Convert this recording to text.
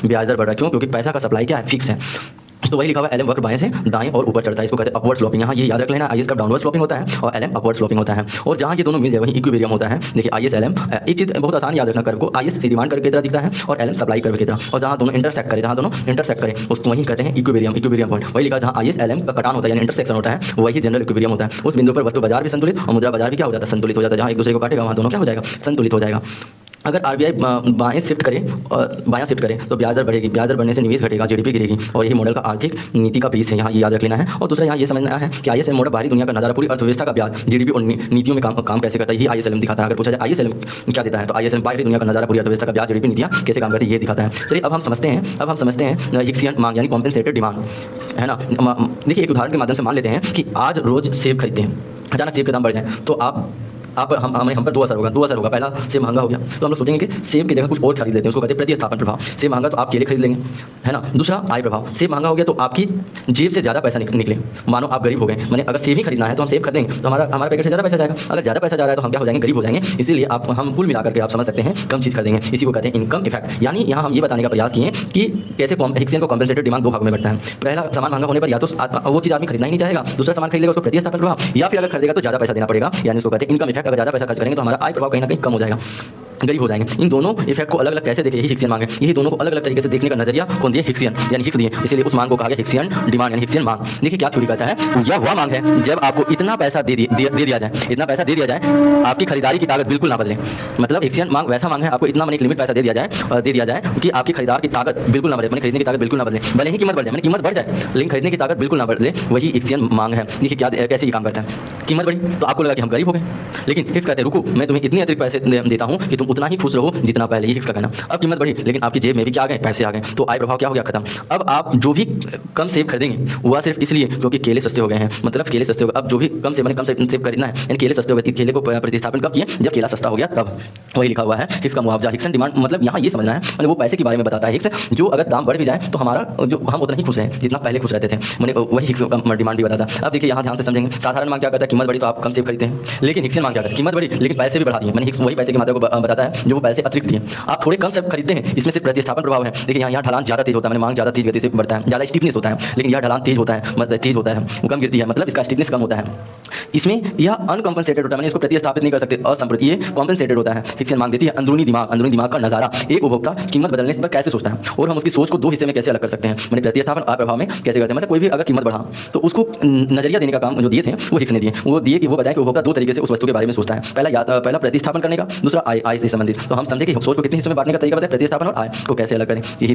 ब्याज दर बढ़ रहा है। क्यों? क्योंकि पैसा का सप्लाई क्या है, फिक्स है। तो वही लिखा हुआ है LM वक्र बाएं से दाएं और ऊपर चढ़ता है, इसको कहते हैं अपवर्ड स्लोपिंग। यहाँ ये याद रख लेना, IS का डाउनवर्ड स्लोपिंग होता है और LM अपवर्ड स्लोपिंग होता है। और जहाँ ये दोनों मिल जाए वहीं इक्विलिब्रियम होता है। देखिए IS LM, एक चीज़ बहुत आसान याद रखना, कर्व को IS से डिमांड कर्व की तरह दिखता है और LM सप्लाई कर्व की तरह, और जहाँ दोनों इंटरसेक्ट करे उसको वहीं कहते हैं इक्विलिब्रियम पॉइंट। वही लिखा जहाँ IS LM का कटान होता है यानी इंटरसेक्शन होता है, वही जनरल इक्विलिब्रियम होता है। उस बिंदु पर वस्तु बाजार भी संतुलित और मुद्रा बाजार भी क्या हो जाता है, संतुलित हो जाता है। जहाँ एक दूसरे को काटेगा वहाँ दोनों क्या हो जाएगा, संतुलित हो जाएगा। अगर RBI बाएं शिफ्ट करे और बायां शिफ्ट करे तो ब्याज दर बढ़ेगी, ब्याज दर बढ़ने से निवेश घटेगा, GDP गिरेगी, और यही मॉडल का आर्थिक नीति का बीज है। यहाँ ये याद रख लेना है। और दूसरा यहाँ ये समझना है कि ISLM मॉडल बाहरी दुनिया का नज़ारा, पूरी अर्थव्यवस्था का ब्याज, GDP और नीतियों में काम कैसे करता है, यही ISLM दिखाता है। अगर पूछा जाए ISLM क्या देता है तो ISLM बाहरी दुनिया का नज़ारा, पूरी अर्थव्यवस्था का ब्याज, GDP, नीतियाँ कैसे काम करती है ये दिखाता है। चलिए अब हम समझते हैं हिक्सियन मांग यानी कॉम्पेंसेटेड डिमांड, है ना। देखिए एक उदाहरण के माध्यम से मान लेते हैं कि आज रोज सेब खरीदते हैं, अचानक सेब के दाम बढ़ जाए तो हम पर दो असर होगा। पहला, सेब महंगा हो गया तो हम लोग सोचेंगे कि सेब की जगह कुछ और खरीद लेते हैं, उसको कहते हैं प्रतिस्थापन प्रभाव। सेब महंगा तो आप केले खरीद लेंगे, है ना। दूसरा, आय प्रभाव। सेब महंगा हो गया तो आपकी जेब से ज़्यादा पैसा निकले, मानो आप गरीब हो गए। मैंने अगर सेब ही खरीदना है तो हम सेब खरीदेंगे तो हमारा पैकेट से ज़्यादा पैसा जाएगा। अगर ज़्यादा पैसा जा रहा है तो हम क्या हो जाएंगे, गरीब हो जाएंगे। इसीलिए हम कुल मिलाकर के आप समझ सकते हैं कम चीज़ खरीदेंगे। इसी को कहते हैं इनकम इफेक्ट। यानी यहाँ हम ये बताने का प्रयास किए कि कैसे हिक्सियन को कॉम्पेंसेटेड डिमांड दो भागों में बढ़ता है। पहला, सामान महंगा होने पर या तो वो चीज़ आदमी खरीदना ही नहीं चाहेगा, दूसरा सामान खरीदेगा उसको प्रतिस्थापन प्रभाव, या फिर अगर खरीदेगा तो ज़्यादा पैसा देना पड़ेगा, यानी उसको कहते हैं इनकम इफेक्ट। अगर ज़्यादा पैसा खर्च करेंगे तो हमारा आय प्रभाव कहीं ना कहीं कम हो जाएगा, गरीब हो जाएंगे। इन दोनों इफेक्ट को अलग अलग कैसे देखें, यही हिक्सियन मांग है। यही दोनों को अलग अलग तरीके से देखने का नजरिया कौन दिए, हिक्सियन यानी हिक्स दिए। इसलिए उस मांग को कहा गया हिक्सियन डिमांड यानी हिक्सियन मांग। देखिए क्या थ्योरी कहता है, यह वह मांग है जब आपको इतना पैसा दे दिया जाए आपकी खरीदारी की ताकत बिल्कुल ना बदले। मतलब हिक्सियन मांग वैसा मांग है, आपको इतना मनी लिमिट पैसा दे दिया जाए कि आपकी खरीदार की ताकत बिल्कुल ना बढ़े, खरीदने की ताकत बिल्कुल ना बदले। भले ही कीमत बढ़ जाए, कीमत बढ़ जाए लेकिन खरीदने की ताकत बिल्कुल ना बदले, वही हिक्सियन मांग है। देखिए क्या कैसे ये काम करता है। कीमत बढ़ी तो आपको लगा कि हम गरीब हो गए, लेकिन हिक्स कहते हैं रुको, मैं तुम्हें इतने अतिरिक्त पैसे देता हूँ कि तुम उतना ही खुश रहो जितना पहले, ये हिक्स का कहना। अब कीमत बढ़ी लेकिन आपकी जेब में भी क्या आ गए, पैसे आ गए, तो आय प्रभाव क्या हो गया, खत्म। अब आप जो भी कम सेब खरीदेंगे वह सिर्फ इसलिए क्योंकि केले सस्ते हो गए हैं, मतलब केले सस्ते हो गए। अब जो भी कम सेब खरीदना है यानी केले सस्ते हो गए, केले को प्रतिस्थापन कब किए, जब केला सस्ता हो गया तब। वही लिखा हुआ है हिक्स का मुआवजा, हिक्सन डिमांड। मतलब यहाँ ये समझना है, मतलब वो पैसे के बारे में बताता है हिक्स, जो अगर दाम बढ़ भी जाए तो हमारा जो हम उतना ही खुश हैं जितना पहले खुश रहते थे, मैंने वही हिक्स का डिमांड भी बताता है। अब देखिए यहाँ ध्यान से समझेंगे, साधारण मांग क्या करता है, कीमत बढ़ी तो आप कम सेब खरीदते हैं, लेकिन हिक्सियन मांग क्या करता है, कीमत बढ़ी लेकिन पैसे भी बढ़ा दिए। मैंने हिक्स वही पैसे की मात्रा को बताता है जो वो पैसे अतिरिक्त दिए। आप थोड़े कम सेब खरीदते हैं, इसमें से प्रतिस्थापन प्रभाव है। देखिए यहाँ ढलान ज़्यादा तेज होता है, मैंने मांग ज़्यादा तेज गति से बढ़ता है, ज़्यादा स्टिफनेस होता है, लेकिन यह ढलान तेज होता है, वो कम गिरती है, मतलब इसका स्टिफनेस कम होता है। इसमें यह अनकॉम्पनसेटेड होता है, मैंने इसको प्रतिस्थापित नहीं कर सकते, असंप्रति, ये कॉम्पनसेटेड होता है। हिक्सियन मांग देती है अंदरूनी दिमाग का नज़ारा। एक उपभोक्ता कीमत बदलने पर कैसे सोचता है और हम उसकी सोच को दो हिस्से में कैसे अलग कर सकते हैं, मैंने प्रतिस्थापन आय प्रभाव में कैसे करते हैं। मतलब कोई भी अगर कीमत बढ़ा तो उसको नजरिया देने का काम जो दिए थे वो हिक्स ने दिए। वो बताया कि उपभोक्ता दो तरीके से उस वस्तु के बारे में सोचता है, पहला प्रतिस्थापन करने का, दूसरा आय से संबंधित। तो हम समझे कि सोच को कितने हिस्सों में बांटने का तरीका बताया, प्रतिस्थापन और आय को कैसे अलग करें, यही